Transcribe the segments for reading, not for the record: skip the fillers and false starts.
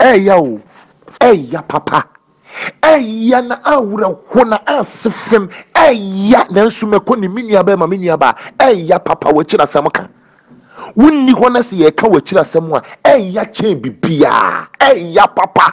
Yo, ya papa. Ya na awura hona asefem. Ya na nso mekoni minia ba ma minia ba. Ya papa wachira samuka. Wunni hona se ye ka wachira samu a. Ya chen bibia. Ya papa.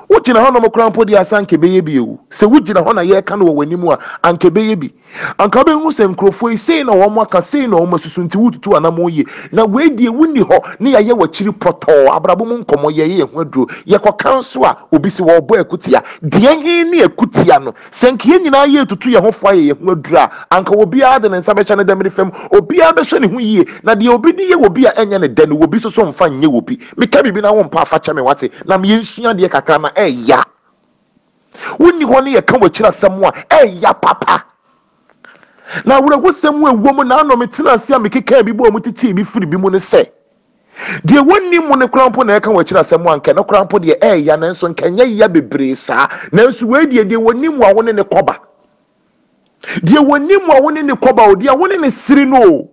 Wujina hono mo krampo di asanke beye bi o se wujina hona ye ka no wanimu a anke beye bi anka be hu se nkrofo sei na wo mo aka sei na wo masusunti wututu anamo ye na we die wunni ho ne ye wachiri poto abrabo mu nkomo ye hu aduro ye kokanso a obi se wo bo akutia de hin ne akutia no se nke ye nyina ye tutu ye ho fa ye hu aduro a anka obi ade ne nsa be chane demre fam obi a be hwe ne hu ye na de obi di ye obi a enya ne de no obi so mfa nye obi meka bibi na wo mpa afa chame wate na me nsua de kakra na ya wunni hone ye ka wachira samwa ya papa na wura gusemu ewom na no metena asia mekeka bi bo mutiti bi firi bi mu ne se de wonni mu ne krampo na ye ka wachira samwa nke na krampo de ya na nso nkanye ya bebre sa na nso we de wonni mu a woni ne koba de wonni mu a woni ne koba o de woni ne siri no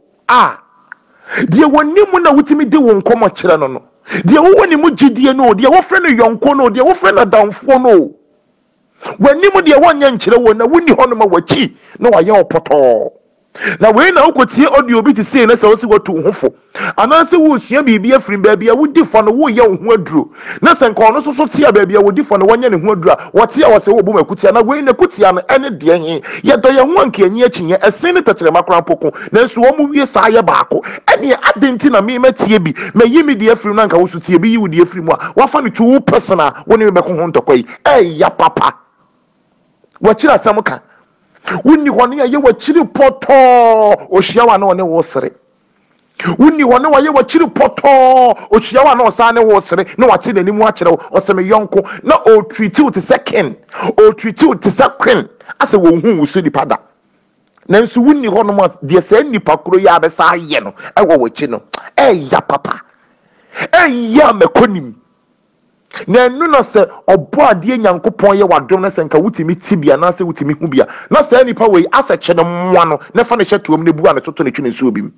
de wonni mu na wutimi de won komo kire no de wo woni mu gidie no de wo frɛ no yonko no de wo frɛ no damfo no wani mu de wonya nkyere wo na wuni hono ma wachi na waye opoto na we na ukotie audio bi ti sei na se wo si gotu hofo ananse wo sua bibia firim baabia wo difo no wo ye wo ho aduro na se nko no so tia baabia wo difo no wonya ne ho aduro wo tia wo se wo bom akutia na we na kutia no ene de hin ye do ye ho anka anyi akinye esen ne tatere makran poko na nso wo mu wie saa ye baako ene adenti na me matie bi me yimi de afirim na nka wo so tie bi yi wo de afirim a wo fa no two personal wo ne me ko ho ntokoi ya papa wachira samuka wunni hone ye wachiri poto ohyiawa na one wo sere wunni hone wa ye wachiri poto ohyiawa na osa ne wo sere na wachi nanimu akire o se me yonko na o treat you to second o treat you to second ase wo hu wo so dipada na nso wunni hone ma de se nipa kro ya be sa ye no ewo wachi no ya papa ya mekonim na enu no se obo ade nyankopon ye wadom na se nka wutimi tibia na se wutimi hu bia na se nipa we aseche no mwa no na fa ne hyetuom ne bua ne toto ne twene nso obim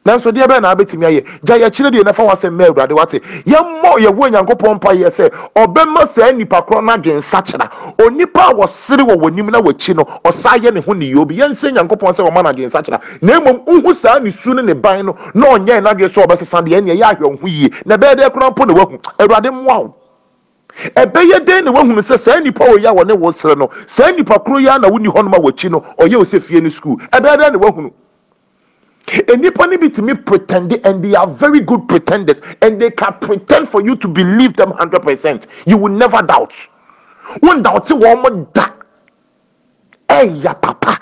na nso de be na abetimi aye gya ya kire de na fa wase ma awurade wate ye mo ye wo nyankopon pa ye se obemma se nipa kro na dwen sachera onipa wo sere wo wanim na wachi no osaye ne ho ne yobi ye nse nyankopon se wo ma na dwen sachera na emom uhu saa ne su ne ban no na onye na dwen so obesesa de ene ye ahwe ho yie na be de kro mpo ne wahu awurade mwa ebeye den ne wahunu se saa nipa o ya wone wo sere no saa nipa kro ya na woni honoma wachi no oye o se fie ni school ebeye den ne wahunu enipa ni bitimi pretend and they are very good pretenders and they can pretend for you to believe them 100%. You will never doubt. Won doubt wo mo da ya papa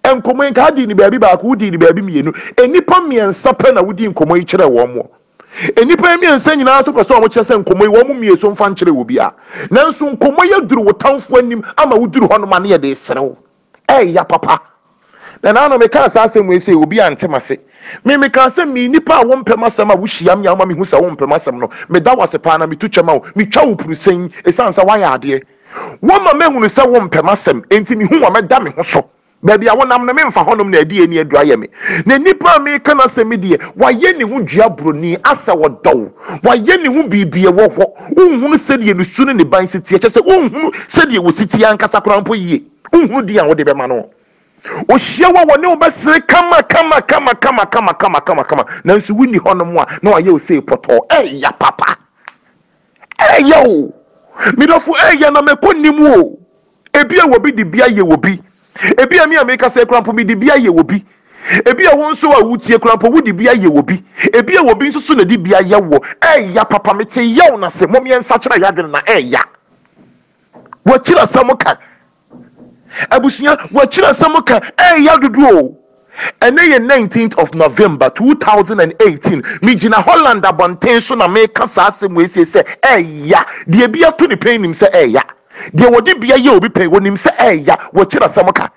enkomo nka di ni baabi ba ko di ni baabi mienu enipa miensa pe na wodi enkomo yi kire wo mo enipa miensa nyina so pese o mo kire se enkomo yi wo mo mieso mfa nkire wo bia nanso enkomo ya duru wo tamfo anim ama wo duru hono ma ne ye de serew ya papa na no me ka asase mu ese obi antemase me ka se me nipa wo mpem a wo hyiam nya ma me hu sa wo mpem asem no me da wase pa na me tu twema wo me twa wo purusen esansa wa ya ade wo ma mehunu se wo mpem asem enti me hu wa me da me ho so baby a wonam na me mfa honom na adi eni adura ye me na nipa me ka na se me die wa ye ne hu dua broni asa wo dow wa ye ne hu bibie wo ho unhunu se die no su ne ban sitie che se unhunu se die wo sitie ankasa krampo yie unhunu die a wo de be ma no o hyewa wone obesere kama na nso wuni honom a na wa ye o sei poto ya papa yo midofu ya na mekonimu o ebia wobi di bia ye wobi ebia mi ameka se krampo mi di bia ye wobi ebia won so a wutie krampo wudi bia ye wobi ebia wobi nso so na di bia ye wo ya papa mete ye na se mom ye nsa kira ya de na ya wo kira samuka abusunya wachira samuka ya dudu ene ye 19th of November 2018 mijina Holland abonten so na me kasa asem ese se ya de bia to ne penim se ya de wodi bia ye obi pe wonim se ya wachira samuka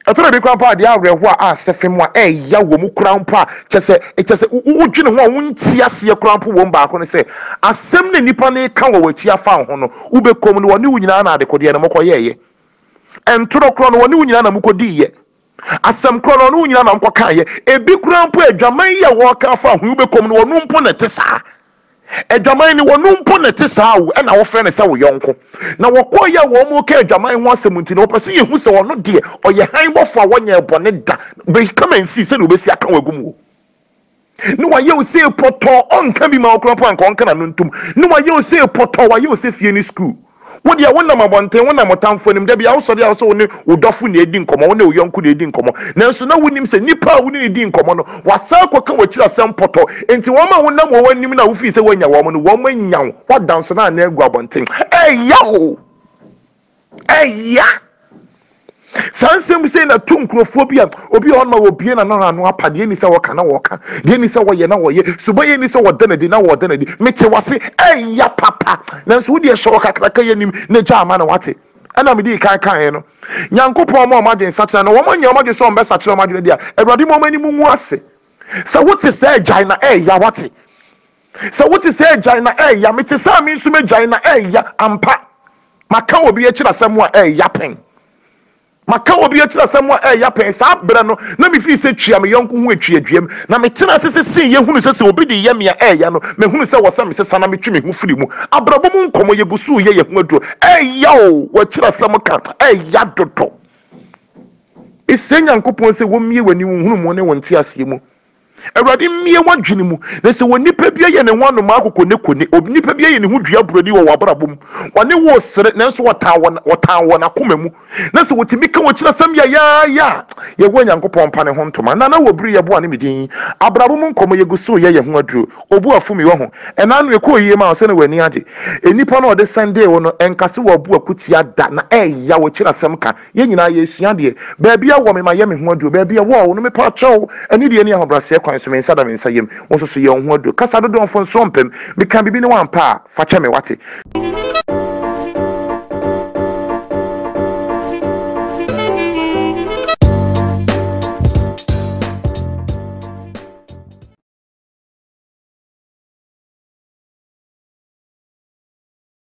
atore bi kwampa de awreho a asefem a ya wo mu krampa chese udwene ho a wonti ase krampa wo mbaako ne se asem ne nipa ne ka wo wachi afa ho no ubekom no woni wunyina na adekode ne mokoyeye entoro kro no woni wunyina na mukodiye asem kro no wunyina na mkokaye ebi krampa adwaman ye wo ka afa ho ubekom no wonu mpo ne tesa adwaman ni wonu mpo na te saa wo na wo frɛ ne sɛ wo yɔnko na wɔkɔ yɛ wɔ mo ka adwaman ho asɛm nti na wɔpɛ sɛ yehu sɛ wɔno deɛ ɔyɛ han bɔfo a wɔnyɛ bɔne da be come and see sɛ no besi aka wagum wo no wa ye o se poto onka bi ma okro po anka onka na ntum no wa ye o se poto wa ye o se fie ni school wo dia wona mabonten wona motamfo nim da bia wo so dia so ne udofo na edi nkomo wona oyonku na edi nkomo nanso na wonim se nipa wo ne edi nkomo no wasa kwaka wachira sem poto enti wo ma wona mo wanim na wo fi se wonya wo mo no wo manyaw wa danso na na egu abonten yawo ya sansem say na tunkrofobia obi on ma obie na no apade ni se woka na woka de ni se woye na woye subaye ni se wodanadi na wodanadi mete wase ya papa nanso wodi e show kakraka yanim na jaama na wate ana me di kan no nyankopon ma omaden sacha na wo manya omaden so ombe sacha omaden dia ewrade mo mani mu ase sa wote say gina ya wate sa wote say gina ya mete sa mi nso me gina ya ampa maka obi e kira asem a ya pen maka obi atira samwa ya pen sa bra no na me fi se twia me yonko hu atwi adwiem na me tena sese ye hunu sese obi de ye me ya no me hunu se wo sa me sesa na me twi me hu firi mu abrabo mu nkomo ye gusu ye hu adu ya o wa tira sam ka ya dodo isenya nkopon se wo mie wani hunu mo ne wonte asie mu Ewrade mie wadwene mu na se wonipa bia ye ne wano ma akoko ne kone onipa bia ye ne hu dua brodi wo wabrabom wane wo sere na so wotan wona koma mu na se wotimi ka wo kira sam ya ye wo nyankopon pa ne ho ntoma na wo biri ye bo ane medin abrabom nkomo ye guso ye hu aduro obu afumi wo ho ena no ekọ yie ma se ne wani age enipa no de Sunday wo no enkase wo abu akutia da na ya wo kira sam ka ye nyina ye sua de ba bia wo me ma ye me hu aduro ba bia wo no me pa chaw ani de ani ahobrase so me nsa da me nsa yem wo so so ye ho adu kasa do don fon so mpem me kan bibi ne wan pa fa che me wate